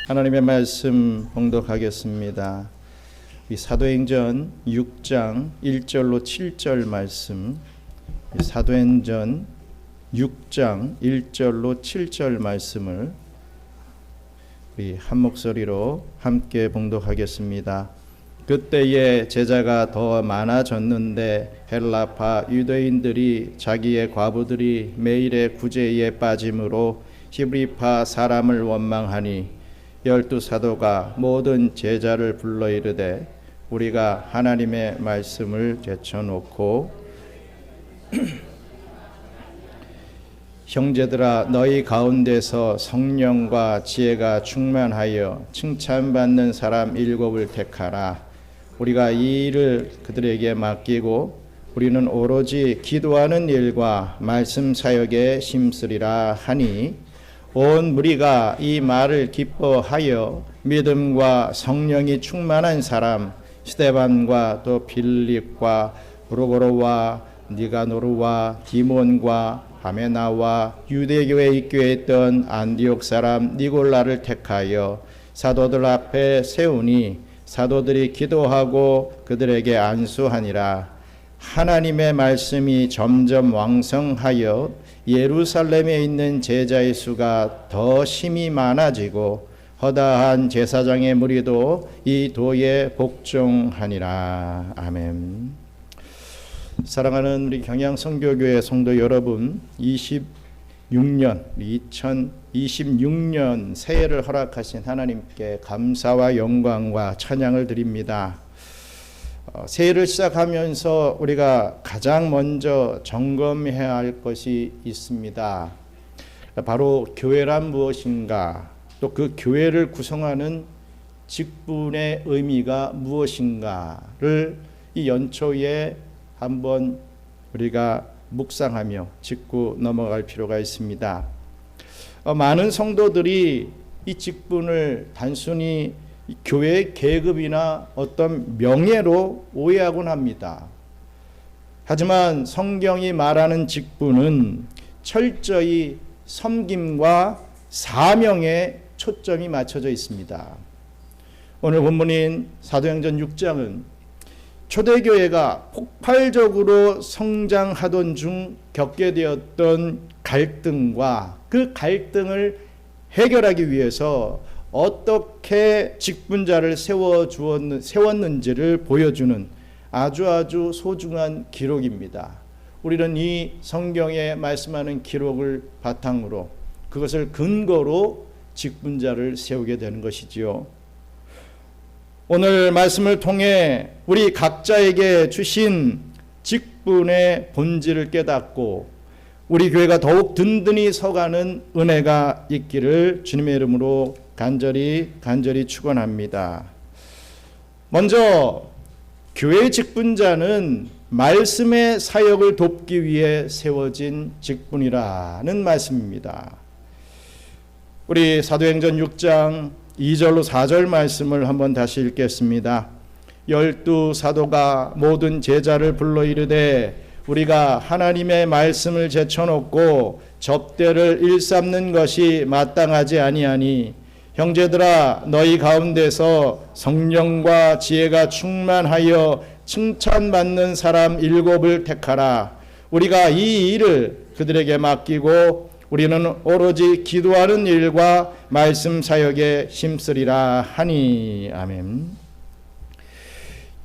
하나님의 말씀 봉독하겠습니다. 이 사도행전 6장 1절로 7절 말씀, 사도행전 6장 1절로 7절 말씀을 우리 한 목소리로 함께 봉독하겠습니다. 그때에 제자가 더 많아졌는데 헬라파 유대인들이 자기의 과부들이 매일의 구제에 빠짐으로 히브리파 사람을 원망하니 12 사도가 모든 제자를 불러 이르되 우리가 하나님의 말씀을 제쳐놓고 형제들아 너희 가운데서 성령과 지혜가 충만하여 칭찬받는 사람 7을 택하라. 우리가 이 일을 그들에게 맡기고 우리는 오로지 기도하는 일과 말씀 사역에 힘쓰리라 하니 온 무리가 이 말을 기뻐하여 믿음과 성령이 충만한 사람 스데반과 또 빌립과 브로고로와 니가노르와 디몬과 바메나와 유대교에 입교했던 안디옥 사람 니골라를 택하여 사도들 앞에 세우니 사도들이 기도하고 그들에게 안수하니라. 하나님의 말씀이 점점 왕성하여 예루살렘에 있는 제자의 수가 더 심히 많아지고 허다한 제사장의 무리도 이 도에 복종하니라. 아멘. 사랑하는 우리 경양선교교회 성도 여러분, 2026년 새해를 허락하신 하나님께 감사와 영광과 찬양을 드립니다. 새해를 시작하면서 우리가 가장 먼저 점검해야 할 것이 있습니다. 바로 교회란 무엇인가, 또 그 교회를 구성하는 직분의 의미가 무엇인가를 이 연초에 한번 우리가 묵상하며 짚고 넘어갈 필요가 있습니다. 많은 성도들이 이 직분을 단순히 교회의 계급이나 어떤 명예로 오해하곤 합니다. 하지만 성경이 말하는 직분은 철저히 섬김과 사명에 초점이 맞춰져 있습니다. 오늘 본문인 사도행전 6장은 초대교회가 폭발적으로 성장하던 중 겪게 되었던 갈등과 그 갈등을 해결하기 위해서 어떻게 직분자를 세웠는지를 보여주는 아주 소중한 기록입니다. 우리는 이 성경에 말씀하는 기록을 바탕으로 그것을 근거로 직분자를 세우게 되는 것이지요. 오늘 말씀을 통해 우리 각자에게 주신 직분의 본질을 깨닫고 우리 교회가 더욱 든든히 서가는 은혜가 있기를 주님의 이름으로 간절히 축원합니다. 먼저 교회의 직분자는 말씀의 사역을 돕기 위해 세워진 직분이라는 말씀입니다. 우리 사도행전 6장 2절로 4절 말씀을 한번 다시 읽겠습니다. 12 사도가 모든 제자를 불러 이르되 우리가 하나님의 말씀을 제쳐놓고 접대를 일삼는 것이 마땅하지 아니하니 형제들아 너희 가운데서 성령과 지혜가 충만하여 칭찬받는 사람 7을 택하라. 우리가 이 일을 그들에게 맡기고 우리는 오로지 기도하는 일과 말씀 사역에 힘쓰리라 하니. 아멘.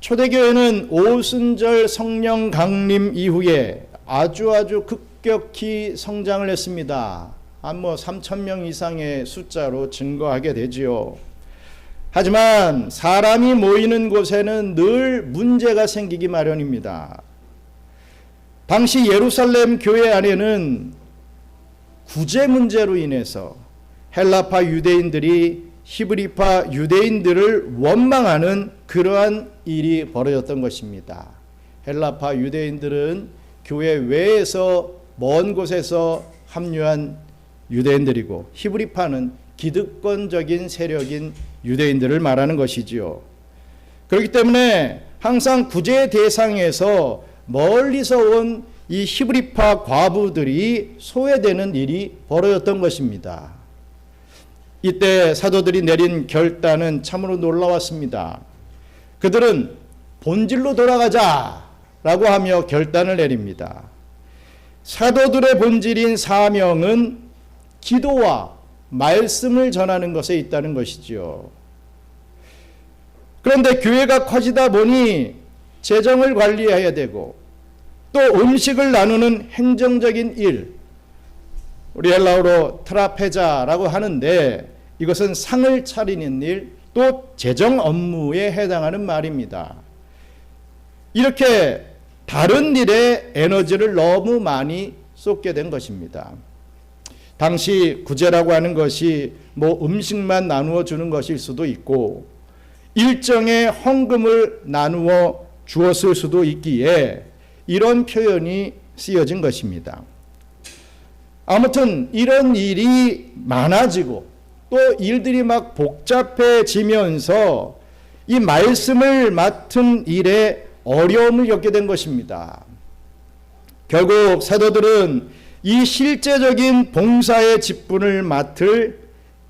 초대교회는 오순절 성령 강림 이후에 아주 급격히 성장을 했습니다. 한 3,000명 이상의 숫자로 증거하게 되지요. 하지만 사람이 모이는 곳에는 늘 문제가 생기기 마련입니다. 당시 예루살렘 교회 안에는 구제 문제로 인해서 헬라파 유대인들이 히브리파 유대인들을 원망하는 그러한 일이 벌어졌던 것입니다. 헬라파 유대인들은 교회 외에서 먼 곳에서 합류한 유대인들이고 히브리파는 기득권적인 세력인 유대인들을 말하는 것이지요. 그렇기 때문에 항상 구제 대상에서 멀리서 온 이 히브리파 과부들이 소외되는 일이 벌어졌던 것입니다. 이때 사도들이 내린 결단은 참으로 놀라웠습니다. 그들은 본질로 돌아가자라고 하며 결단을 내립니다. 사도들의 본질인 사명은 기도와 말씀을 전하는 것에 있다는 것이죠. 그런데 교회가 커지다 보니 재정을 관리해야 되고 또 음식을 나누는 행정적인 일, 우리 헬라어로 트라페자라고 하는데 이것은 상을 차리는 일, 또 재정 업무에 해당하는 말입니다. 이렇게 다른 일에 에너지를 너무 많이 쏟게 된 것입니다. 당시 구제라고 하는 것이 음식만 나누어 주는 것일 수도 있고 일정의 헌금을 나누어 주었을 수도 있기에 이런 표현이 쓰여진 것입니다. 아무튼 이런 일이 많아지고 또 일들이 막 복잡해지면서 이 말씀을 맡은 일에 어려움을 겪게 된 것입니다. 결국 사도들은 이 실제적인 봉사의 직분을 맡을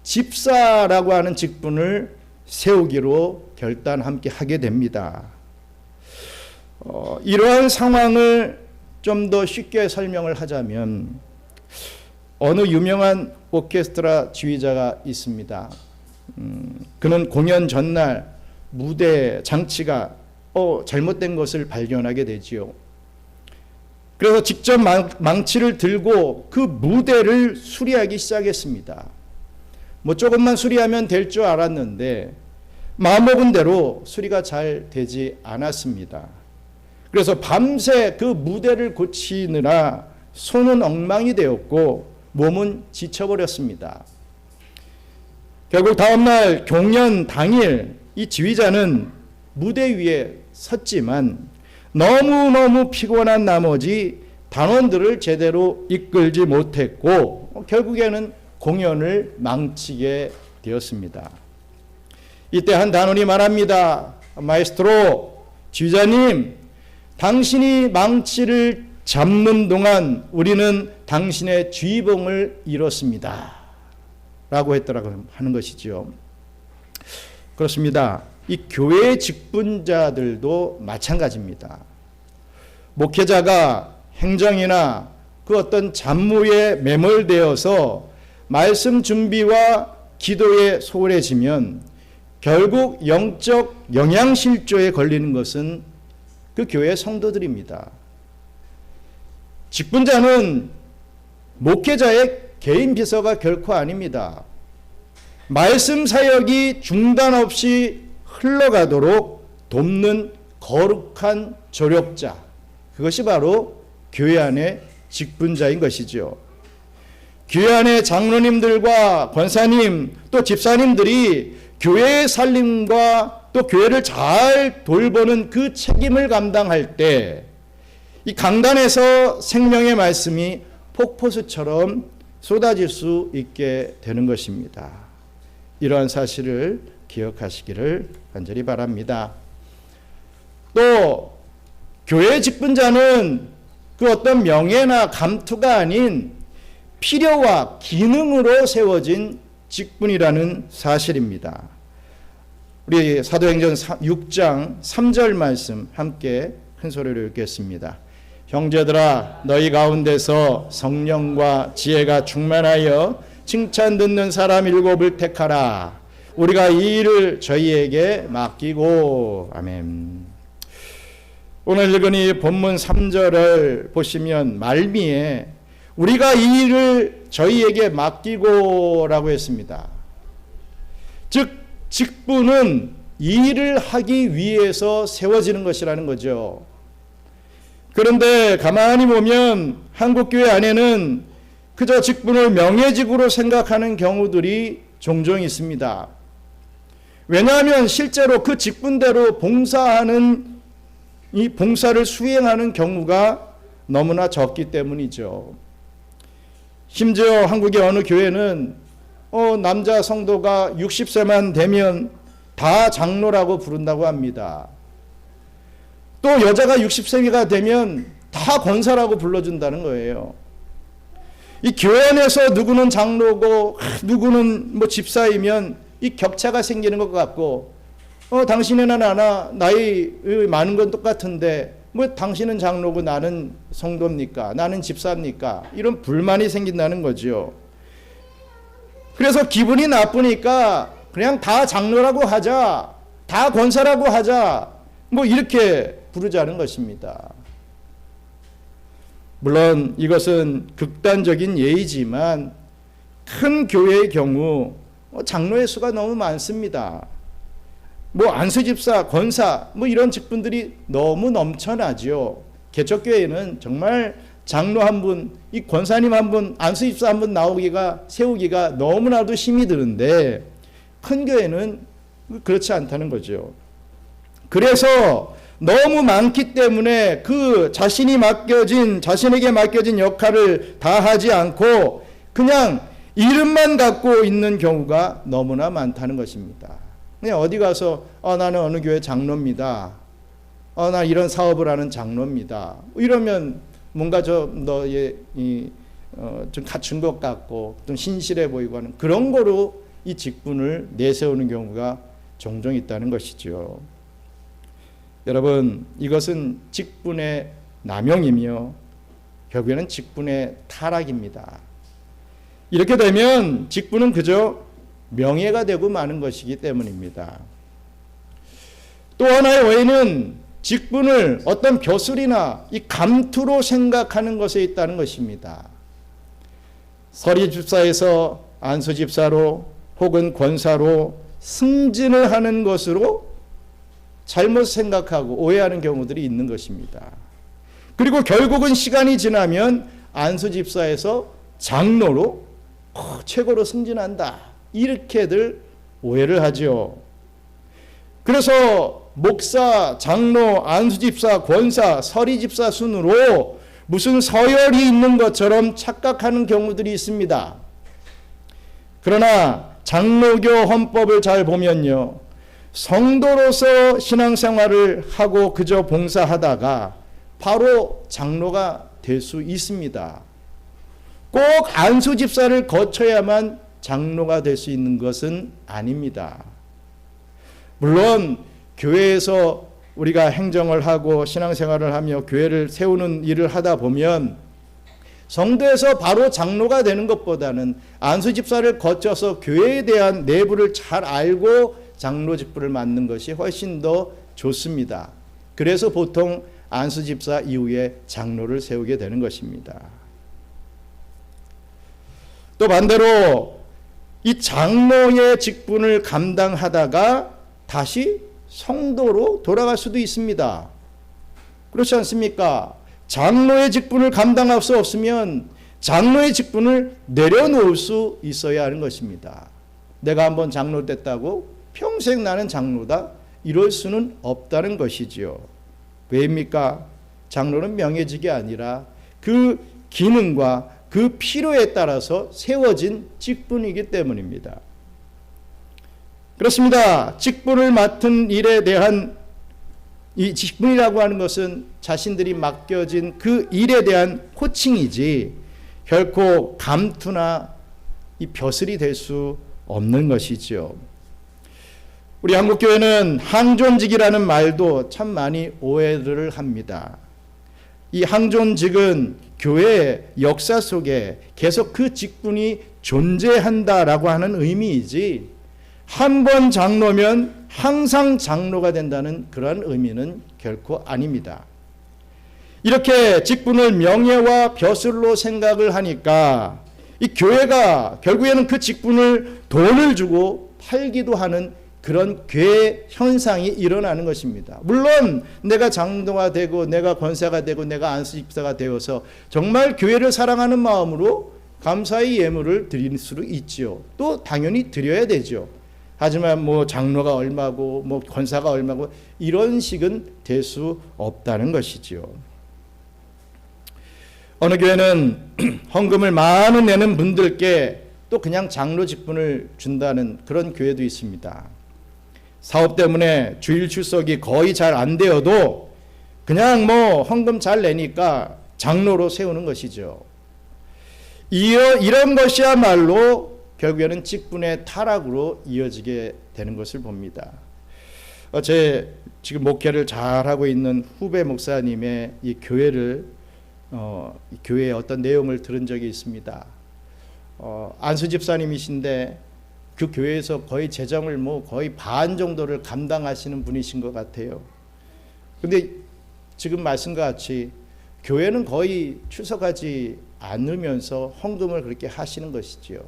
집사라고 하는 직분을 세우기로 함께 하게 됩니다. 이러한 상황을 좀 더 쉽게 설명을 하자면 어느 유명한 오케스트라 지휘자가 있습니다. 그는 공연 전날 무대 장치가 잘못된 것을 발견하게 되지요. 그래서 직접 망치를 들고 그 무대를 수리하기 시작했습니다. 조금만 수리하면 될 줄 알았는데 마음먹은 대로 수리가 잘 되지 않았습니다. 그래서 밤새 그 무대를 고치느라 손은 엉망이 되었고 몸은 지쳐버렸습니다. 결국 다음날 공연 당일 이 지휘자는 무대 위에 섰지만 너무너무 피곤한 나머지 단원들을 제대로 이끌지 못했고 결국에는 공연을 망치게 되었습니다. 이때 한 단원이 말합니다. 마에스트로, 지휘자님, 당신이 망치를 잡는 동안 우리는 당신의 쥐봉을 잃었습니다. 라고 했더라고 하는 것이죠. 그렇습니다. 이 교회 직분자들도 마찬가지입니다. 목회자가 행정이나 그 어떤 잡무에 매몰되어서 말씀 준비와 기도에 소홀해지면 결국 영적 영양실조에 걸리는 것은 그 교회 성도들입니다. 직분자는 목회자의 개인 비서가 결코 아닙니다. 말씀 사역이 중단 없이 흘러가도록 돕는 거룩한 조력자, 그것이 바로 교회 안의 직분자인 것이죠. 교회 안의 장로님들과 권사님 또 집사님들이 교회의 살림과 또 교회를 잘 돌보는 그 책임을 감당할 때 이 강단에서 생명의 말씀이 폭포수처럼 쏟아질 수 있게 되는 것입니다. 이러한 사실을 기억하시기를 간절히 바랍니다. 또 교회 직분자는 그 어떤 명예나 감투가 아닌 필요와 기능으로 세워진 직분이라는 사실입니다. 우리 사도행전 6장 3절 말씀 함께 큰 소리로 읽겠습니다. 형제들아, 너희 가운데서 성령과 지혜가 충만하여 칭찬 듣는 사람 7을 택하라. 우리가 이 일을 저희에게 맡기고. 아멘. 오늘 읽은 이 본문 3절을 보시면 말미에 우리가 이 일을 저희에게 맡기고 라고 했습니다. 즉 직분은 이 일을 하기 위해서 세워지는 것이라는 거죠. 그런데 가만히 보면 한국교회 안에는 그저 직분을 명예직으로 생각하는 경우들이 종종 있습니다. 왜냐하면 실제로 그 직분대로 이 봉사를 수행하는 경우가 너무나 적기 때문이죠. 심지어 한국의 어느 교회는 남자 성도가 60세만 되면 다 장로라고 부른다고 합니다. 또 여자가 60세가 되면 다 권사라고 불러준다는 거예요. 이 교회 안에서 누구는 장로고 누구는 뭐 집사이면 이 격차가 생기는 것 같고, 당신이나 나나 나이 많은 건 똑같은데 뭐 당신은 장로고 나는 성도입니까? 나는 집사입니까? 이런 불만이 생긴다는 거죠. 그래서 기분이 나쁘니까 그냥 다 장로라고 하자, 다 권사라고 하자, 뭐 이렇게 부르자는 것입니다. 물론 이것은 극단적인 예이지만 큰 교회의 경우 장로의 수가 너무 많습니다. 뭐 안수집사, 권사 뭐 이런 직분들이 너무 넘쳐나죠. 개척교회는 정말 장로 한 분, 이 권사님 한 분, 안수집사 한 분 세우기가 너무나도 힘이 드는데 큰 교회는 그렇지 않다는 거죠. 그래서 너무 많기 때문에 그 자신에게 맡겨진 역할을 다 하지 않고 그냥 이름만 갖고 있는 경우가 너무나 많다는 것입니다. 그냥 어디 가서 나는 어느 교회 장로입니다. 나 이런 사업을 하는 장로입니다. 이러면 뭔가 좀 갖춘 것 같고 좀 신실해 보이고 하는 그런 거로 이 직분을 내세우는 경우가 종종 있다는 것이죠. 여러분, 이것은 직분의 남용이며 결국에는 직분의 타락입니다. 이렇게 되면 직분은 그저 명예가 되고 마는 것이기 때문입니다. 또 하나의 오해는 직분을 어떤 벼슬이나 이 감투로 생각하는 것에 있다는 것입니다. 서리집사에서 안수집사로 혹은 권사로 승진을 하는 것으로 잘못 생각하고 오해하는 경우들이 있는 것입니다. 그리고 결국은 시간이 지나면 안수집사에서 장로로 최고로 승진한다, 이렇게들 오해를 하죠. 그래서 목사, 장로, 안수집사, 권사, 서리집사 순으로 무슨 서열이 있는 것처럼 착각하는 경우들이 있습니다. 그러나 장로교 헌법을 잘 보면요, 성도로서 신앙생활을 하고 그저 봉사하다가 바로 장로가 될 수 있습니다. 꼭 안수집사를 거쳐야만 장로가 될 수 있는 것은 아닙니다. 물론 교회에서 우리가 행정을 하고 신앙생활을 하며 교회를 세우는 일을 하다 보면 성도에서 바로 장로가 되는 것보다는 안수집사를 거쳐서 교회에 대한 내부를 잘 알고 장로 직분을 맡는 것이 훨씬 더 좋습니다. 그래서 보통 안수집사 이후에 장로를 세우게 되는 것입니다. 또 반대로 이 장로의 직분을 감당하다가 다시 성도로 돌아갈 수도 있습니다. 그렇지 않습니까? 장로의 직분을 감당할 수 없으면 장로의 직분을 내려놓을 수 있어야 하는 것입니다. 내가 한번 장로 됐다고 평생 나는 장로다, 이럴 수는 없다는 것이지요. 왜입니까? 장로는 명예직이 아니라 그 기능과 그 필요에 따라서 세워진 직분이기 때문입니다. 그렇습니다. 직분을 맡은 일에 대한 이 직분이라고 하는 것은 자신들이 맡겨진 그 일에 대한 호칭이지 결코 감투나 이 벼슬이 될 수 없는 것이죠. 우리 한국교회는 항존직이라는 말도 참 많이 오해를 합니다. 이 항존직은 교회의 역사 속에 계속 그 직분이 존재한다라고 하는 의미이지 한 번 장로면 항상 장로가 된다는 그러한 의미는 결코 아닙니다. 이렇게 직분을 명예와 벼슬로 생각을 하니까 이 교회가 결국에는 그 직분을 돈을 주고 팔기도 하는 그런 괴 현상이 일어나는 것입니다. 물론 내가 장로가 되고 내가 권사가 되고 내가 안수집사가 되어서 정말 교회를 사랑하는 마음으로 감사의 예물을 드릴 수 있지요. 또 당연히 드려야 되죠. 하지만 뭐 장로가 얼마고 뭐 권사가 얼마고 이런 식은 될 수 없다는 것이지요. 어느 교회는 헌금을 많이 내는 분들께 또 그냥 장로 직분을 준다는 그런 교회도 있습니다. 사업 때문에 주일 출석이 거의 잘 안 되어도 그냥 뭐 헌금 잘 내니까 장로로 세우는 것이죠. 이런 것이야말로 결국에는 직분의 타락으로 이어지게 되는 것을 봅니다. 제 지금 목회를 잘하고 있는 후배 목사님의 이 교회의 어떤 내용을 들은 적이 있습니다. 안수 집사님이신데 그 교회에서 거의 재정을 거의 반 정도를 감당하시는 분이신 것 같아요. 근데 지금 말씀과 같이 교회는 거의 출석하지 않으면서 헌금을 그렇게 하시는 것이지요.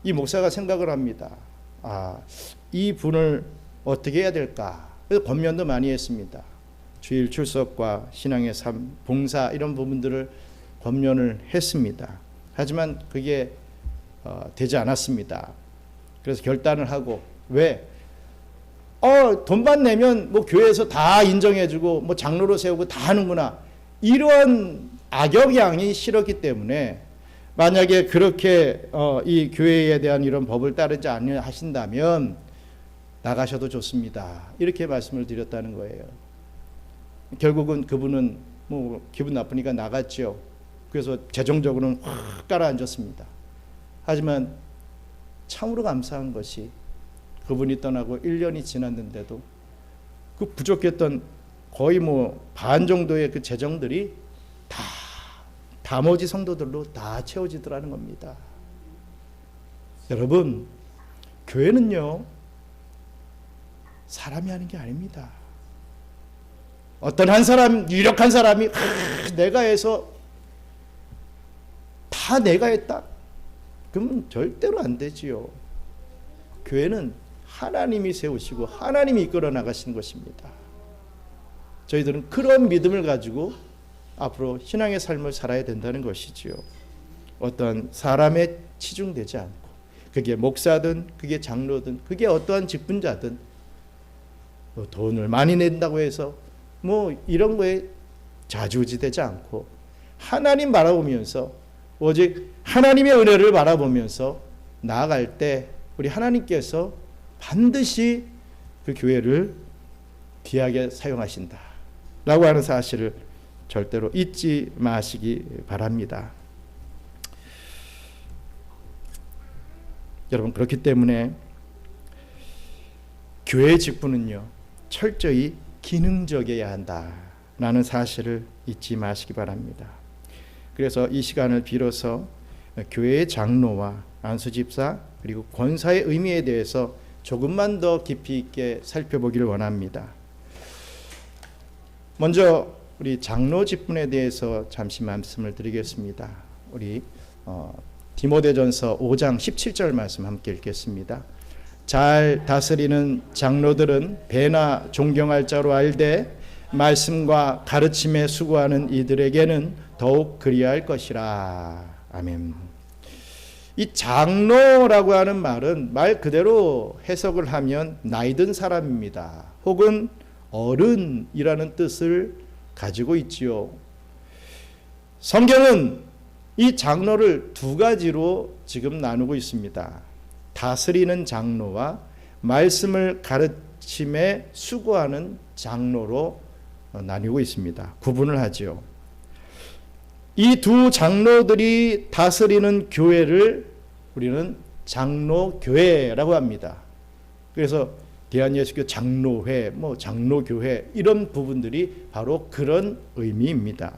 이 목사가 생각을 합니다. 이 분을 어떻게 해야 될까? 그래서 권면도 많이 했습니다. 주일 출석과 신앙의 삶, 봉사 이런 부분들을 권면을 했습니다. 하지만 그게 되지 않았습니다. 그래서 결단을 하고 왜? 돈만 내면 교회에서 다 인정해주고 장로로 세우고 다 하는구나. 이런 악영향이 싫었기 때문에 만약에 그렇게 이 교회에 대한 이런 법을 따르지 않으신다면 나가셔도 좋습니다. 이렇게 말씀을 드렸다는 거예요. 결국은 그분은 기분 나쁘니까 나갔죠. 그래서 재정적으로는 확 가라앉았습니다. 하지만 참으로 감사한 것이 그분이 떠나고 1년이 지났는데도 그 부족했던 거의 반 정도의 그 재정들이 다 나머지 성도들로 다 채워지더라는 겁니다. 여러분, 교회는요 사람이 하는 게 아닙니다. 어떤 한 사람, 유력한 사람이 내가 해서 다 내가 했다. 그러면 절대로 안 되지요. 교회는 하나님이 세우시고 하나님이 이끌어 나가시는 것입니다. 저희들은 그런 믿음을 가지고 앞으로 신앙의 삶을 살아야 된다는 것이지요. 어떤 사람에 치중되지 않고, 그게 목사든 그게 장로든 그게 어떠한 직분자든 돈을 많이 낸다고 해서 이런 거에 좌지우지되지 않고 하나님 바라보면서 오직 하나님의 은혜를 바라보면서 나아갈 때 우리 하나님께서 반드시 그 교회를 귀하게 사용하신다 라고 하는 사실을 절대로 잊지 마시기 바랍니다. 여러분, 그렇기 때문에 교회의 직분은요 철저히 기능적이어야 한다라는 사실을 잊지 마시기 바랍니다. 그래서 이 시간을 빌어서 교회의 장로와 안수집사 그리고 권사의 의미에 대해서 조금만 더 깊이 있게 살펴보기를 원합니다. 먼저 우리 장로 직분에 대해서 잠시 말씀을 드리겠습니다. 우리 디모데전서 5장 17절 말씀 함께 읽겠습니다. 잘 다스리는 장로들은 배나 존경할 자로 알되 말씀과 가르침에 수고하는 이들에게는 더욱 그리할 것이라. 아멘. 이 장로라고 하는 말은 말 그대로 해석을 하면 나이 든 사람입니다. 혹은 어른이라는 뜻을 가지고 있지요. 성경은 이 장로를 두 가지로 지금 나누고 있습니다. 다스리는 장로와 말씀을 가르침에 수고하는 장로로 나뉘고 있습니다. 구분을 하지요. 이 두 장로들이 다스리는 교회를 우리는 장로교회라고 합니다. 그래서 대한예수교 장로회, 장로교회 이런 부분들이 바로 그런 의미입니다.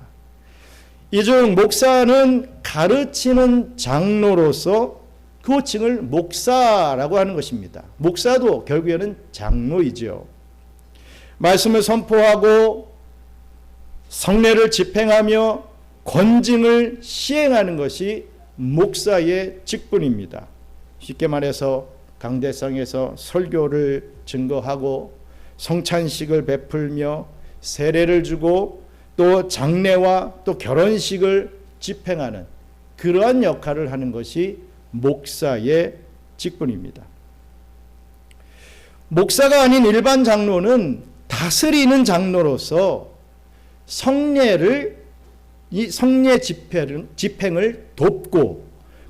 이 중 목사는 가르치는 장로로서 그 호칭을 목사라고 하는 것입니다. 목사도 결국에는 장로이죠. 말씀을 선포하고 성례를 집행하며 권징을 시행하는 것이 목사의 직분입니다. 쉽게 말해서 강대상에서 설교를 증거하고 성찬식을 베풀며 세례를 주고 또 장례와 또 결혼식을 집행하는 그러한 역할을 하는 것이 목사의 직분입니다. 목사가 아닌 일반 장로는 다스리는 장로로서 이 성례 집행을 돕고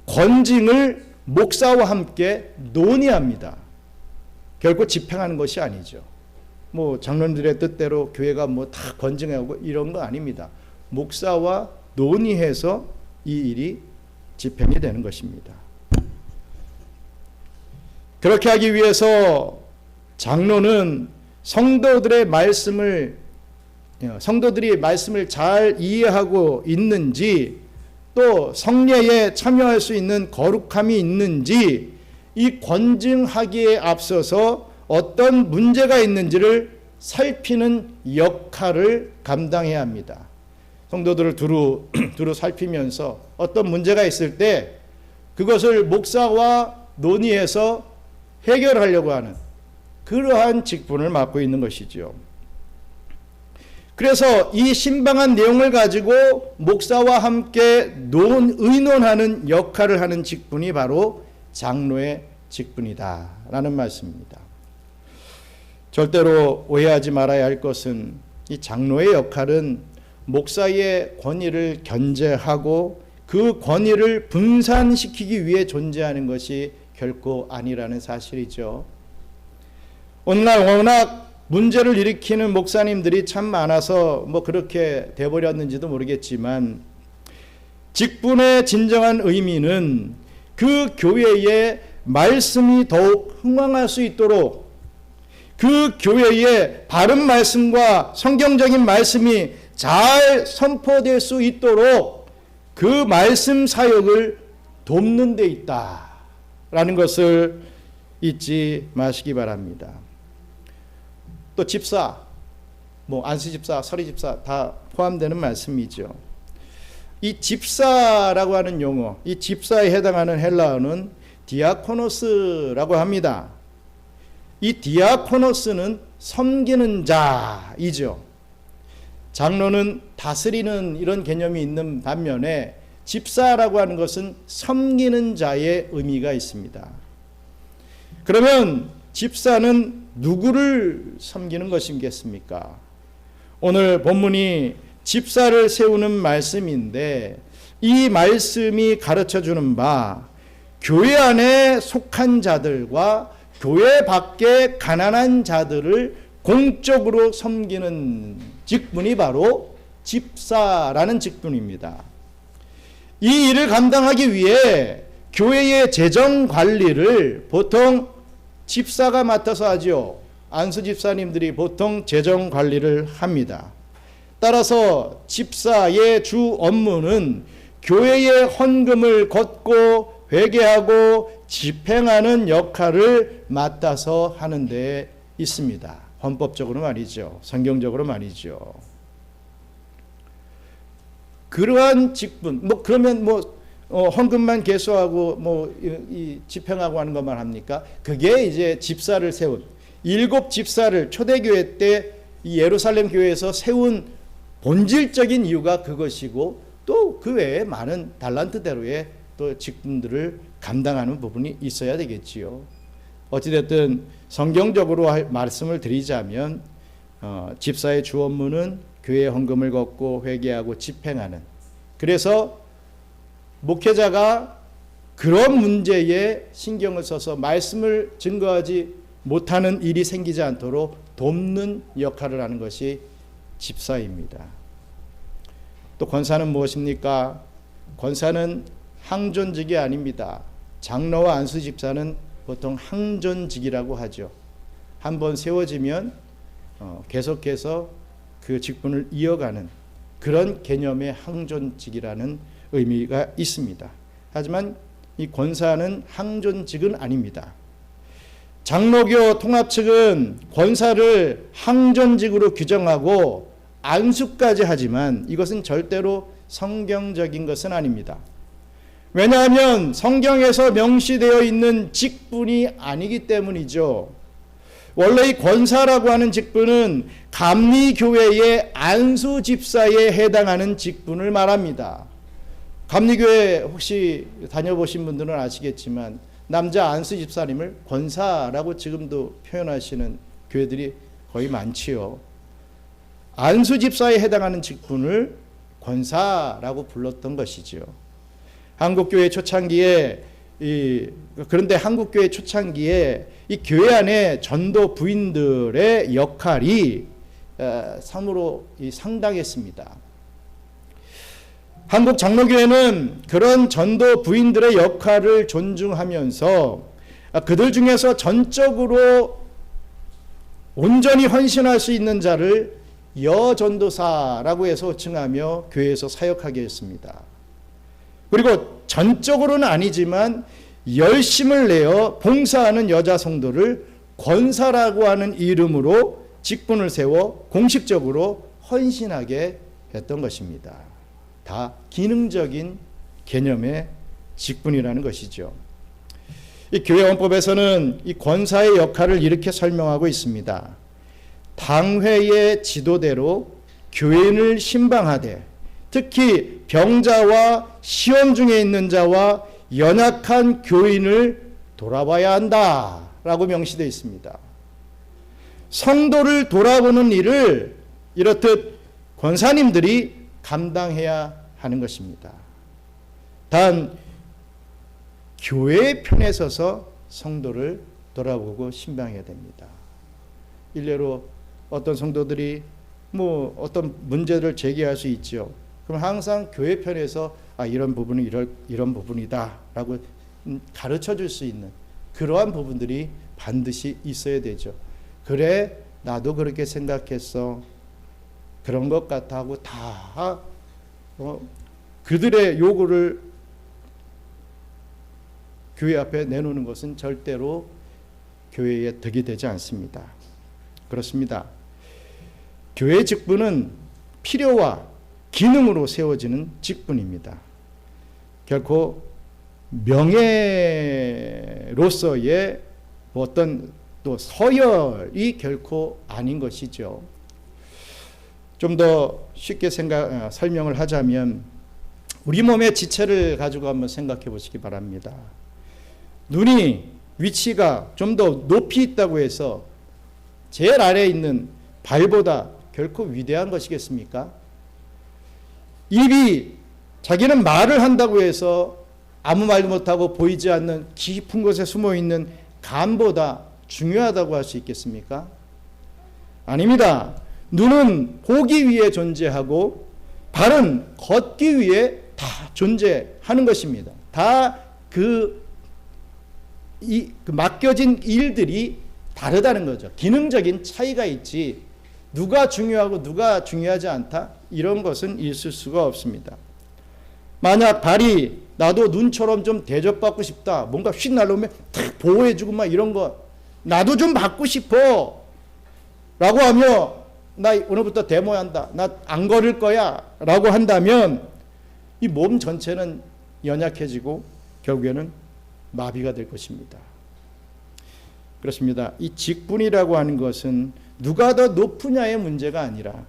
권징을 목사와 함께 논의합니다. 결코 집행하는 것이 아니죠. 장로들의 뜻대로 교회가 다 권징하고 이런 거 아닙니다. 목사와 논의해서 이 일이 집행이 되는 것입니다. 그렇게 하기 위해서 장로는 성도들이 말씀을 잘 이해하고 있는지, 또 성례에 참여할 수 있는 거룩함이 있는지, 이 권증하기에 앞서서 어떤 문제가 있는지를 살피는 역할을 감당해야 합니다. 성도들을 두루 살피면서 어떤 문제가 있을 때 그것을 목사와 논의해서 해결하려고 하는 그러한 직분을 맡고 있는 것이죠. 그래서 이 신방한 내용을 가지고 목사와 함께 의논하는 역할을 하는 직분이 바로 장로의 직분이다라는 말씀입니다. 절대로 오해하지 말아야 할 것은 이 장로의 역할은 목사의 권위를 견제하고 그 권위를 분산시키기 위해 존재하는 것이 결코 아니라는 사실이죠. 오늘날 워낙 문제를 일으키는 목사님들이 참 많아서 그렇게 돼버렸는지도 모르겠지만, 직분의 진정한 의미는 그 교회의 말씀이 더욱 흥왕할 수 있도록, 그 교회의 바른 말씀과 성경적인 말씀이 잘 선포될 수 있도록 그 말씀 사역을 돕는 데 있다라는 것을 잊지 마시기 바랍니다. 또 집사, 안수집사, 서리집사 다 포함되는 말씀이죠. 이 집사라고 하는 용어, 이 집사에 해당하는 헬라어는 디아코노스라고 합니다. 이 디아코노스는 섬기는 자이죠. 장로는 다스리는 이런 개념이 있는 반면에 집사라고 하는 것은 섬기는 자의 의미가 있습니다. 그러면 집사는 누구를 섬기는 것이겠습니까? 오늘 본문이 집사를 세우는 말씀인데, 이 말씀이 가르쳐주는 바 교회 안에 속한 자들과 교회 밖에 가난한 자들을 공적으로 섬기는 직분이 바로 집사라는 직분입니다. 이 일을 감당하기 위해 교회의 재정 관리를 보통 집사가 맡아서 하죠. 안수 집사님들이 보통 재정 관리를 합니다. 따라서 집사의 주 업무는 교회의 헌금을 걷고 회개하고 집행하는 역할을 맡아서 하는 데 있습니다. 헌법적으로 말이죠. 성경적으로 말이죠. 그러한 직분, 그러면 헌금만 계수하고 이 집행하고 하는 것만 합니까? 그게 이제 집사를 세운 7 집사를 초대교회 때 이 예루살렘 교회에서 세운 본질적인 이유가 그것이고, 또 그 외에 많은 달란트대로의 또 직분들을 감당하는 부분이 있어야 되겠지요. 어찌됐든 성경적으로 말씀을 드리자면 집사의 주 업무는 교회 헌금을 걷고 회개하고 집행하는, 그래서 목회자가 그런 문제에 신경을 써서 말씀을 증거하지 못하는 일이 생기지 않도록 돕는 역할을 하는 것이 집사입니다. 또 권사는 무엇입니까? 권사는 항존직이 아닙니다. 장로와 안수 집사는 보통 항존직이라고 하죠. 한번 세워지면 계속해서 그 직분을 이어가는 그런 개념의 항존직이라는 의미가 있습니다. 하지만 이 권사는 항존직은 아닙니다. 장로교 통합 측은 권사를 항존직으로 규정하고 안수까지 하지만 이것은 절대로 성경적인 것은 아닙니다. 왜냐하면 성경에서 명시되어 있는 직분이 아니기 때문이죠. 원래 이 권사라고 하는 직분은 감리교회의 안수 집사에 해당하는 직분을 말합니다. 감리교회 혹시 다녀보신 분들은 아시겠지만 남자 안수 집사님을 권사라고 지금도 표현하시는 교회들이 거의 많지요. 안수 집사에 해당하는 직분을 권사라고 불렀던 것이죠. 한국교회 초창기에 그런데 한국교회 초창기에 이 교회 안에 전도 부인들의 역할이 참으로 상당했습니다. 한국 장로교회는 그런 전도 부인들의 역할을 존중하면서 그들 중에서 전적으로 온전히 헌신할 수 있는 자를 여전도사라고 해서 호칭하며 교회에서 사역하게 했습니다. 그리고 전적으로는 아니지만 열심을 내어 봉사하는 여자 성도를 권사라고 하는 이름으로 직분을 세워 공식적으로 헌신하게 했던 것입니다. 다 기능적인 개념의 직분이라는 것이죠. 이 교회 헌법에서는 이 권사의 역할을 이렇게 설명하고 있습니다. 당회의 지도대로 교인을 신방하되 특히 병자와 시험 중에 있는 자와 연약한 교인을 돌아봐야 한다라고 명시되어 있습니다. 성도를 돌아보는 일을 이렇듯 권사님들이 감당해야 하는 것입니다. 단 교회의 편에 서서 성도를 돌아보고 신방해야 됩니다. 일례로 어떤 성도들이 어떤 문제를 제기할 수 있죠. 그럼 항상 교회 편에서 이런 부분은 이런 부분이다라고 가르쳐 줄 수 있는 그러한 부분들이 반드시 있어야 되죠. 그래 나도 그렇게 생각했어. 그런 것 같아 하고 다 그들의 요구를 교회 앞에 내놓는 것은 절대로 교회의 덕이 되지 않습니다. 그렇습니다. 교회 직분은 필요와 기능으로 세워지는 직분입니다. 결코 명예로서의 어떤 또 서열이 결코 아닌 것이죠. 좀 더 쉽게 설명을 하자면 우리 몸의 지체를 가지고 한번 생각해 보시기 바랍니다. 눈이 위치가 좀 더 높이 있다고 해서 제일 아래에 있는 발보다 결코 위대한 것이겠습니까? 입이 자기는 말을 한다고 해서 아무 말도 못하고 보이지 않는 깊은 곳에 숨어있는 간보다 중요하다고 할 수 있겠습니까? 아닙니다. 눈은 보기 위해 존재하고 발은 걷기 위해 다 존재하는 것입니다. 다 그 맡겨진 일들이 다르다는 거죠. 기능적인 차이가 있지 누가 중요하고 누가 중요하지 않다 이런 것은 있을 수가 없습니다. 만약 발이 나도 눈처럼 좀 대접받고 싶다, 뭔가 휙 날라오면 탁 보호해주고 막 이런 거 나도 좀 받고 싶어 라고 하며 나 오늘부터 데모한다, 나 안 걸을 거야 라고 한다면 이 몸 전체는 연약해지고 결국에는 마비가 될 것입니다. 그렇습니다. 이 직분이라고 하는 것은 누가 더 높으냐의 문제가 아니라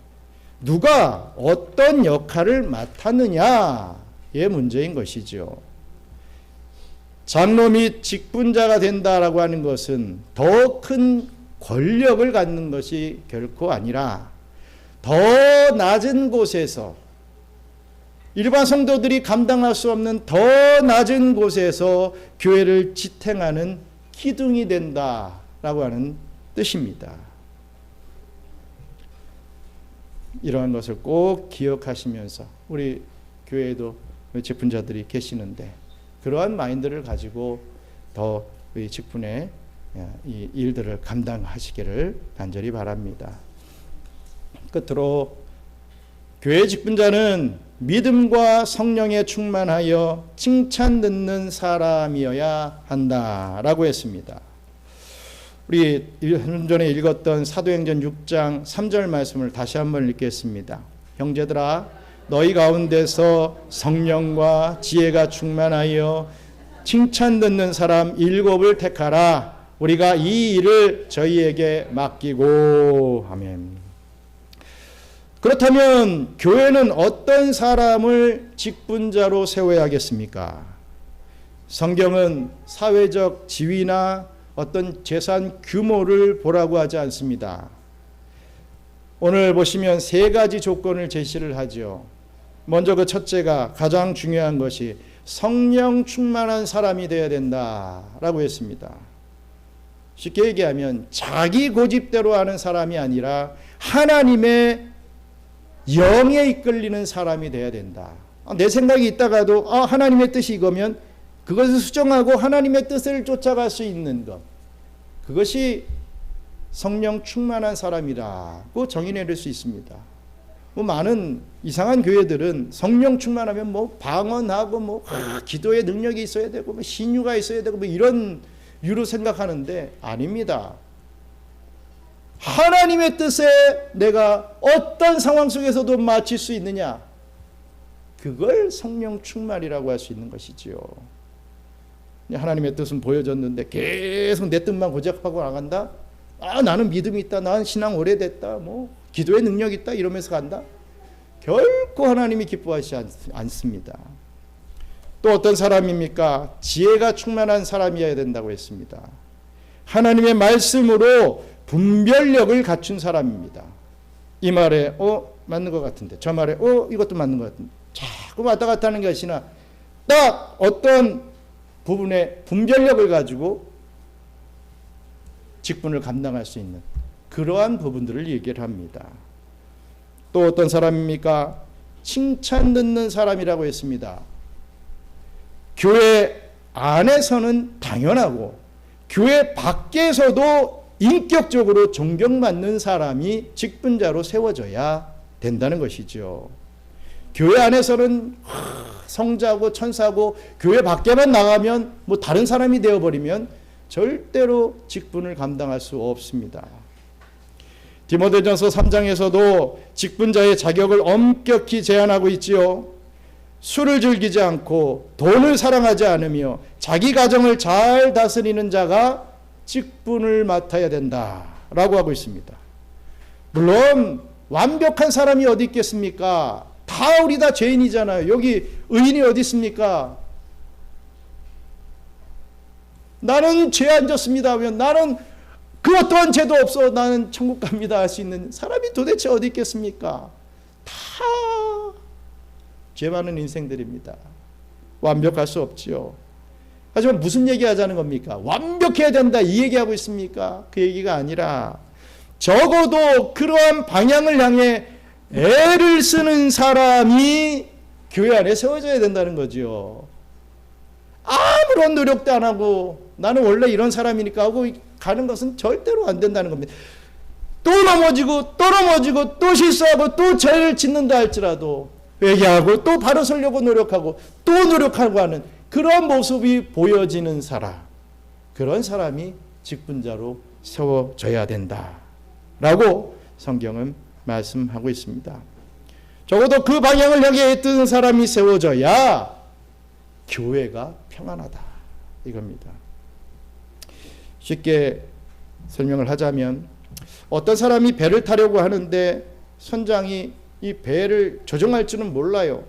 누가 어떤 역할을 맡았느냐의 문제인 것이죠. 장로 및 직분자가 된다라고 하는 것은 더 큰 권력을 갖는 것이 결코 아니라 더 낮은 곳에서 일반 성도들이 감당할 수 없는 더 낮은 곳에서 교회를 지탱하는 기둥이 된다라고 하는 뜻입니다. 이러한 것을 꼭 기억하시면서 우리 교회에도 직분자들이 계시는데 그러한 마인드를 가지고 더 우리 직분의 이 일들을 감당하시기를 간절히 바랍니다. 끝으로 교회 직분자는 믿음과 성령에 충만하여 칭찬 듣는 사람이어야 한다라고 했습니다. 우리 좀 전에 읽었던 사도행전 6장 3절 말씀을 다시 한번 읽겠습니다. 형제들아 너희 가운데서 성령과 지혜가 충만하여 칭찬 듣는 사람 7을 택하라. 우리가 이 일을 저희에게 맡기고. 아멘. 그렇다면 교회는 어떤 사람을 직분자로 세워야겠습니까? 성경은 사회적 지위나 어떤 재산 규모를 보라고 하지 않습니다. 오늘 보시면 3가지 조건을 제시를 하죠. 먼저 그 첫째가 가장 중요한 것이 성령 충만한 사람이 되어야 된다라고 했습니다. 쉽게 얘기하면 자기 고집대로 하는 사람이 아니라 하나님의 영에 이끌리는 사람이 되어야 된다. 내 생각이 있다가도 하나님의 뜻이 이거면 그것을 수정하고 하나님의 뜻을 쫓아갈 수 있는 것, 그것이 성령 충만한 사람이라고 정의 내릴 수 있습니다. 많은 이상한 교회들은 성령 충만하면 방언하고 기도의 능력이 있어야 되고 신유가 있어야 되고 이런 유로 생각하는데 아닙니다. 하나님의 뜻에 내가 어떤 상황 속에서도 맞출 수 있느냐, 그걸 성령 충만이라고 할 수 있는 것이지요. 하나님의 뜻은 보여졌는데 계속 내 뜻만 고집하고 나간다. 나는 믿음이 있다, 나는 신앙 오래됐다, 기도의 능력이 있다 이러면서 간다. 결코 하나님이 기뻐하시지 않습니다. 또 어떤 사람입니까? 지혜가 충만한 사람이어야 된다고 했습니다. 하나님의 말씀으로 분별력을 갖춘 사람입니다. 이 말에 맞는 것 같은데, 저 말에 이것도 맞는 것 같은데, 자꾸 왔다 갔다 하는 것이 아니라 딱 어떤 부분에 분별력을 가지고 직분을 감당할 수 있는 그러한 부분들을 얘기를 합니다. 또 어떤 사람입니까? 칭찬 듣는 사람이라고 했습니다. 교회 안에서는 당연하고 교회 밖에서도 인격적으로 존경받는 사람이 직분자로 세워져야 된다는 것이죠. 교회 안에서는 성자고 천사고 교회 밖에만 나가면 다른 사람이 되어버리면 절대로 직분을 감당할 수 없습니다. 디모데전서 3장에서도 직분자의 자격을 엄격히 제한하고 있지요. 술을 즐기지 않고 돈을 사랑하지 않으며 자기 가정을 잘 다스리는 자가 직분을 맡아야 된다라고 하고 있습니다. 물론 완벽한 사람이 어디 있겠습니까? 우리 다 죄인이잖아요. 여기 의인이 어디 있습니까? 나는 죄 안 졌습니다 하면 나는 그 어떠한 죄도 없어, 나는 천국 갑니다 할 수 있는 사람이 도대체 어디 있겠습니까? 다 죄 많은 인생들입니다. 완벽할 수 없지요. 하지만 무슨 얘기하자는 겁니까? 완벽해야 된다 이 얘기하고 있습니까? 그 얘기가 아니라 적어도 그러한 방향을 향해 애를 쓰는 사람이 교회 안에 세워져야 된다는 거죠. 아무런 노력도 안 하고 나는 원래 이런 사람이니까 하고 가는 것은 절대로 안 된다는 겁니다. 또 넘어지고 또 실수하고 또 죄를 짓는다 할지라도 회개하고 또 바로 서려고 노력하고 또 노력하고 하는 그런 모습이 보여지는 사람, 그런 사람이 직분자로 세워져야 된다라고 성경은 말씀하고 있습니다. 적어도 그 방향을 향해 애쓰는 사람이 세워져야 교회가 평안하다 이겁니다. 쉽게 설명을 하자면 어떤 사람이 배를 타려고 하는데 선장이 이 배를 조정할 줄은 몰라요.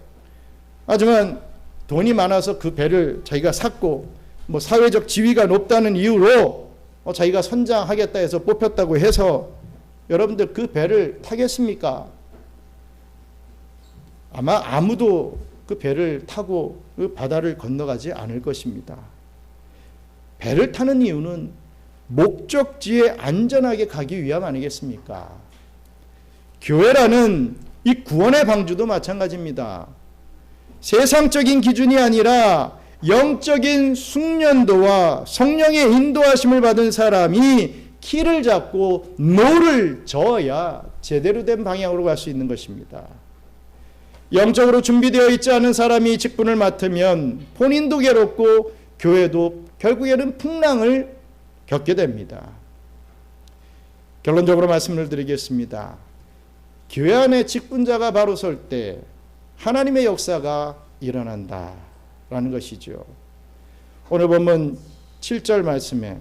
하지만 돈이 많아서 그 배를 자기가 샀고 사회적 지위가 높다는 이유로 자기가 선장하겠다 해서 뽑혔다고 해서 여러분들 그 배를 타겠습니까? 아마 아무도 그 배를 타고 그 바다를 건너가지 않을 것입니다. 배를 타는 이유는 목적지에 안전하게 가기 위함 아니겠습니까? 교회라는 이 구원의 방주도 마찬가지입니다. 세상적인 기준이 아니라 영적인 숙련도와 성령의 인도하심을 받은 사람이 키를 잡고 노를 저어야 제대로 된 방향으로 갈 수 있는 것입니다. 영적으로 준비되어 있지 않은 사람이 직분을 맡으면 본인도 괴롭고 교회도 결국에는 풍랑을 겪게 됩니다. 결론적으로 말씀을 드리겠습니다. 교회 안에 직분자가 바로 설 때 하나님의 역사가 일어난다라는 것이죠. 오늘 본문 7절 말씀에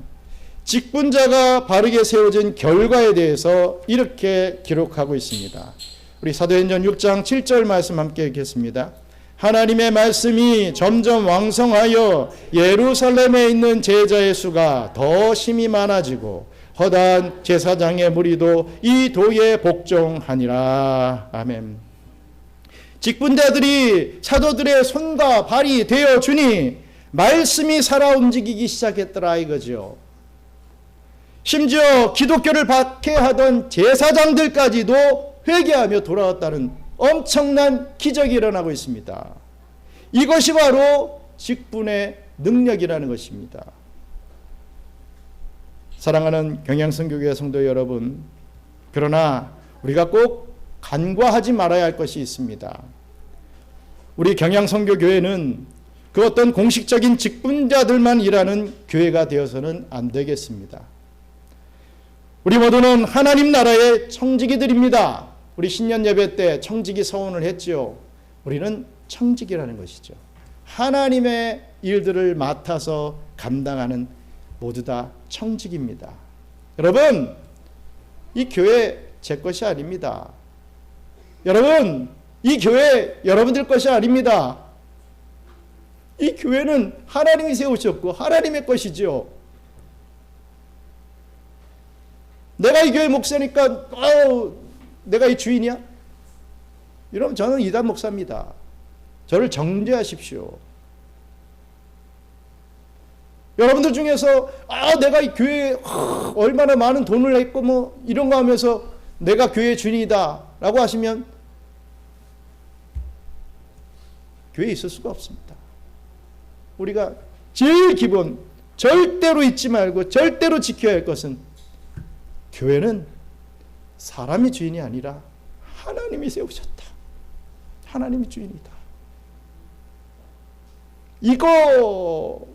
직분자가 바르게 세워진 결과에 대해서 이렇게 기록하고 있습니다. 우리 사도행전 6장 7절 말씀 함께 읽겠습니다. 하나님의 말씀이 점점 왕성하여 예루살렘에 있는 제자의 수가 더 심히 많아지고 허다한 제사장의 무리도 이 도에 복종하니라. 아멘. 직분자들이 사도들의 손과 발이 되어 주니 말씀이 살아 움직이기 시작했더라 이거죠. 심지어 기독교를 박해하던 제사장들까지도 회개하며 돌아왔다는 엄청난 기적이 일어나고 있습니다. 이것이 바로 직분의 능력이라는 것입니다. 사랑하는 경양선교교회 성도 여러분, 그러나 우리가 꼭 간과하지 말아야 할 것이 있습니다. 우리 경양선교교회는 그 어떤 공식적인 직분자들만 일하는 교회가 되어서는 안 되겠습니다. 우리 모두는 하나님 나라의 청지기들입니다. 우리 신년 예배 때 청지기 서원을 했지요. 우리는 청지기라는 것이죠. 하나님의 일들을 맡아서 감당하는 모두 다 청지기입니다. 여러분, 이 교회 제 것이 아닙니다. 여러분, 이 교회 여러분들 것이 아닙니다. 이 교회는 하나님이 세우셨고 하나님의 것이지요. 내가 이 교회 목사니까 내가 이 주인이야? 이러면 저는 이단 목사입니다. 저를 정죄하십시오. 여러분들 중에서 내가 이 교회에 얼마나 많은 돈을 냈고 뭐 이런 거 하면서 내가 교회의 주인이다 라고 하시면 교회에 있을 수가 없습니다. 우리가 제일 기본, 절대로 잊지 말고 절대로 지켜야 할 것은, 교회는 사람이 주인이 아니라 하나님이 세우셨다. 하나님이 주인이다. 이거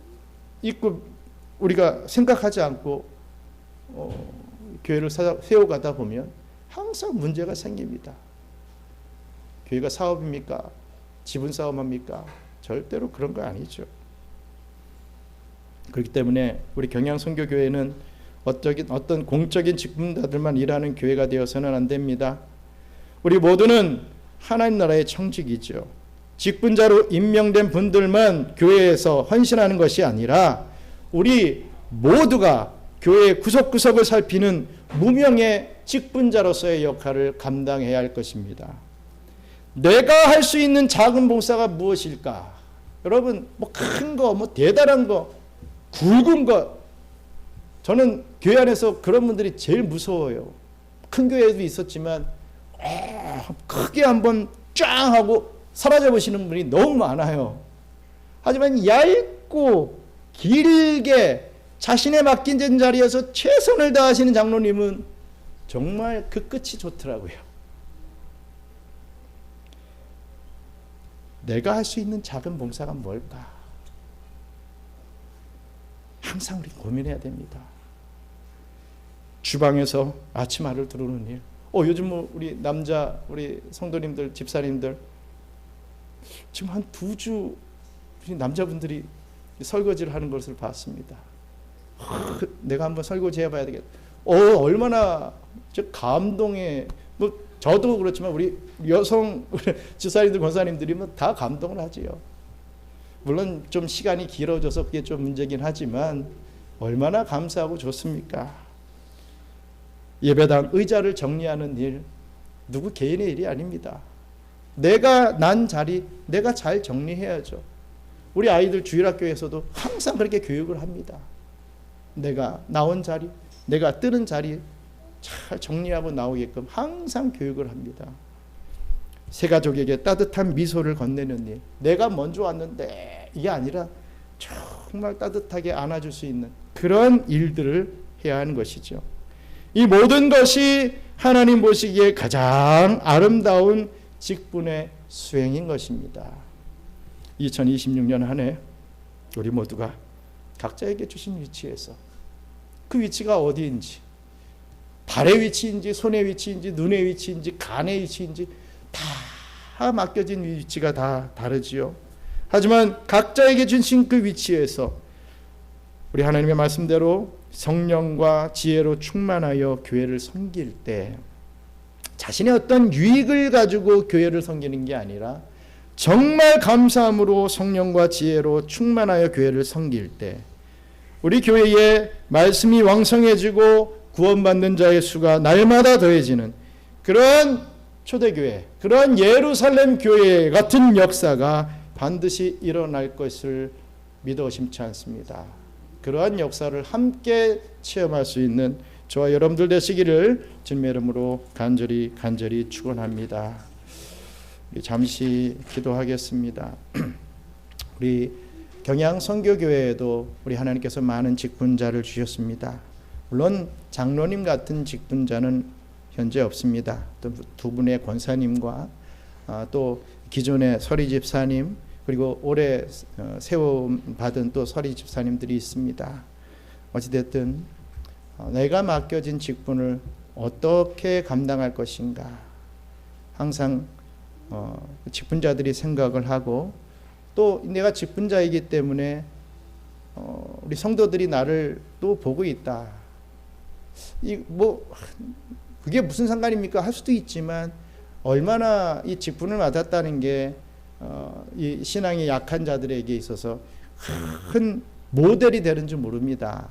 우리가 생각하지 않고 교회를 세워가다 보면 항상 문제가 생깁니다. 교회가 사업입니까? 지분 싸움합니까? 절대로 그런 거 아니죠. 그렇기 때문에 우리 경양선교교회는 어떤 공적인 직분자들만 일하는 교회가 되어서는 안 됩니다. 우리 모두는 하나님 나라의 청직이죠. 직분자로 임명된 분들만 교회에서 헌신하는 것이 아니라 우리 모두가 교회의 구석구석을 살피는 무명의 직분자로서의 역할을 감당해야 할 것입니다. 내가 할 수 있는 작은 봉사가 무엇일까? 여러분, 뭐 큰 거, 뭐 대단한 거, 굵은 거, 저는 교회 안에서 그런 분들이 제일 무서워요. 큰 교회에도 있었지만 크게 한번 쫙 하고 사라져 보시는 분이 너무 많아요. 하지만 얇고 길게 자신의 맡긴 자리에서 최선을 다하시는 장로님은 정말 그 끝이 좋더라고요. 내가 할 수 있는 작은 봉사가 뭘까? 항상 우리 고민해야 됩니다. 주방에서 아침알을 두르는 일. 요즘 뭐 우리 성도님들, 집사님들 지금 한 2주 남자분들이 설거지를 하는 것을 봤습니다. 내가 한번 설거지 해봐야 되겠다. 얼마나 감동에, 뭐 저도 그렇지만 우리 여성 집사님들, 권사님들이 뭐 다 감동을 하지요. 물론 좀 시간이 길어져서 그게 좀 문제긴 하지만 얼마나 감사하고 좋습니까? 예배당 의자를 정리하는 일, 누구 개인의 일이 아닙니다. 내가 난 자리, 내가 잘 정리해야죠. 우리 아이들 주일학교에서도 항상 그렇게 교육을 합니다. 내가 나온 자리, 내가 뜨는 자리 잘 정리하고 나오게끔 항상 교육을 합니다. 새 가족에게 따뜻한 미소를 건네는 일, 내가 먼저 왔는데 이게 아니라 정말 따뜻하게 안아줄 수 있는 그런 일들을 해야 하는 것이죠. 이 모든 것이 하나님 보시기에 가장 아름다운 직분의 수행인 것입니다. 2026년 한 해 우리 모두가 각자에게 주신 위치에서, 그 위치가 어디인지, 발의 위치인지 손의 위치인지 눈의 위치인지 간의 위치인지 다 맡겨진 위치가 다 다르지요. 하지만 각자에게 주신 그 위치에서 우리 하나님의 말씀대로 성령과 지혜로 충만하여 교회를 섬길 때 자신의 어떤 유익을 가지고 교회를 섬기는 게 아니라 정말 감사함으로 성령과 지혜로 충만하여 교회를 섬길 때 우리 교회에 말씀이 왕성해지고 구원받는 자의 수가 날마다 더해지는 그런 초대교회, 그런 예루살렘 교회 같은 역사가 반드시 일어날 것을 믿어 의심치 않습니다. 그러한 역사를 함께 체험할 수 있는 저와 여러분들 되시기를 주님의 이름으로 간절히 축원합니다. 잠시 기도하겠습니다. 우리 경양 선교교회에도 우리 하나님께서 많은 직분자를 주셨습니다. 물론 장로님 같은 직분자는 현재 없습니다. 또 두 분의 권사님과 또 기존의 서리 집사님, 그리고 올해 세움받은 또 서리 집사님들이 있습니다. 어찌됐든 내가 맡겨진 직분을 어떻게 감당할 것인가 항상 직분자들이 생각을 하고, 또 내가 직분자이기 때문에 우리 성도들이 나를 또 보고 있다. 그게 무슨 상관입니까? 할 수도 있지만 얼마나 이 직분을 맡았다는 게 이 신앙이 약한 자들에게 있어서 큰 모델이 되는 줄 모릅니다.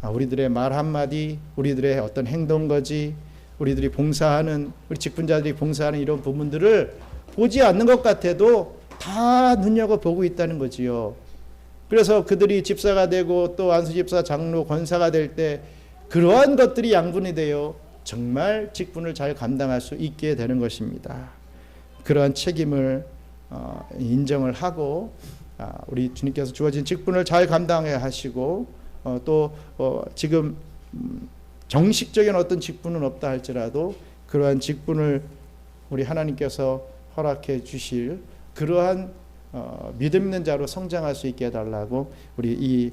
우리들의 말 한마디, 우리들의 어떤 행동거지, 우리들이 봉사하는, 우리 직분자들이 봉사하는 이런 부분들을 보지 않는 것 같아도 다 눈여겨보고 있다는 거지요. 그래서 그들이 집사가 되고 또 안수집사, 장로, 권사가 될 때 그러한 것들이 양분이 되어 정말 직분을 잘 감당할 수 있게 되는 것입니다. 그러한 책임을 인정을 하고 우리 주님께서 주어진 직분을 잘 감당해야 하시고, 또 지금 정식적인 어떤 직분은 없다 할지라도 그러한 직분을 우리 하나님께서 허락해 주실 그러한 믿음 있는 자로 성장할 수 있게 해달라고 우리 이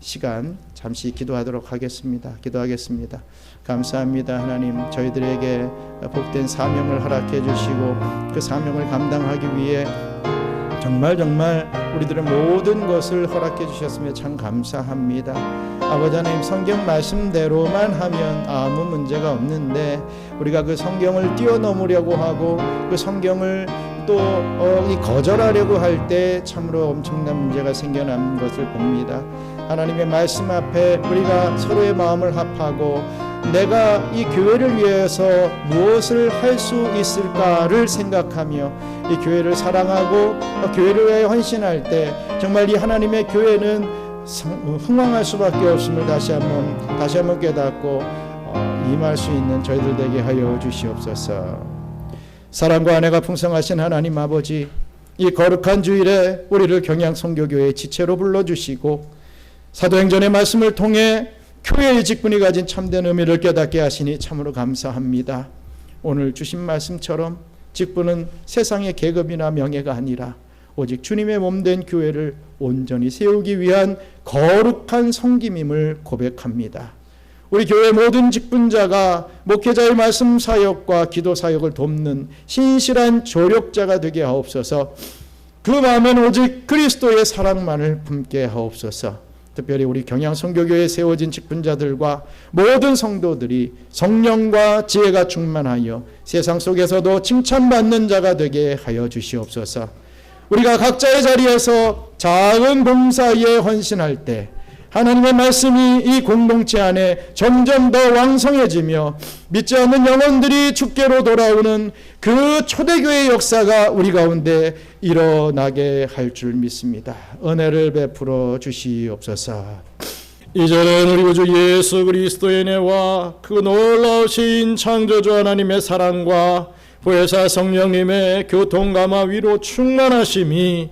시간 잠시 기도하도록 하겠습니다. 기도하겠습니다. 감사합니다. 하나님, 저희들에게 복된 사명을 허락해 주시고 그 사명을 감당하기 위해 정말 우리들의 모든 것을 허락해 주셨으며 참 감사합니다. 아버지 하나님, 성경 말씀대로만 하면 아무 문제가 없는데 우리가 그 성경을 뛰어넘으려고 하고 그 성경을 또 거절하려고 할 때 참으로 엄청난 문제가 생겨나는 것을 봅니다. 하나님의 말씀 앞에 우리가 서로의 마음을 합하고 내가 이 교회를 위해서 무엇을 할 수 있을까를 생각하며 이 교회를 사랑하고 교회를 위해 헌신할 때 정말 이 하나님의 교회는 흥왕할 수밖에 없음을 다시 한번 깨닫고 임할 수 있는 저희들 되게 하여 주시옵소서. 사랑과 은혜가 풍성하신 하나님 아버지, 이 거룩한 주일에 우리를 경양 선교교회의 지체로 불러주시고 사도행전의 말씀을 통해 교회의 직분이 가진 참된 의미를 깨닫게 하시니 참으로 감사합니다. 오늘 주신 말씀처럼 직분은 세상의 계급이나 명예가 아니라 오직 주님의 몸된 교회를 온전히 세우기 위한 거룩한 섬김임을 고백합니다. 우리 교회 모든 직분자가 목회자의 말씀 사역과 기도 사역을 돕는 신실한 조력자가 되게 하옵소서. 그 마음엔 오직 그리스도의 사랑만을 품게 하옵소서. 특별히 우리 경양 선교교회에 세워진 직분자들과 모든 성도들이 성령과 지혜가 충만하여 세상 속에서도 칭찬받는 자가 되게 하여 주시옵소서. 우리가 각자의 자리에서 작은 봉사에 헌신할 때 하나님의 말씀이 이 공동체 안에 점점 더 왕성해지며 믿지 않는 영혼들이 주께로 돌아오는 그 초대교회의 역사가 우리 가운데 일어나게 할 줄 믿습니다. 은혜를 베풀어 주시옵소서. 이제는 우리 구주 예수 그리스도의 은혜와 그 놀라우신 창조주 하나님의 사랑과 보혜사 성령님의 교통감화 위로 충만하심이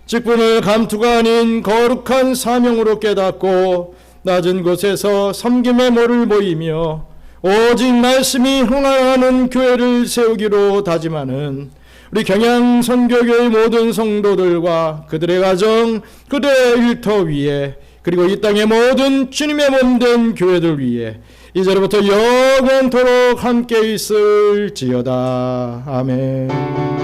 직분을 감투가 아닌 거룩한 사명으로 깨닫고 낮은 곳에서 섬김의 모를 보이며 오직 말씀이 흥하는 교회를 세우기로 다짐하는 우리 경양 선교교회 모든 성도들과 그들의 가정, 그들의 일터 위에, 그리고 이 땅의 모든 주님의 몸된 교회들 위에 이제로부터 영원토록 함께 있을지어다. 아멘.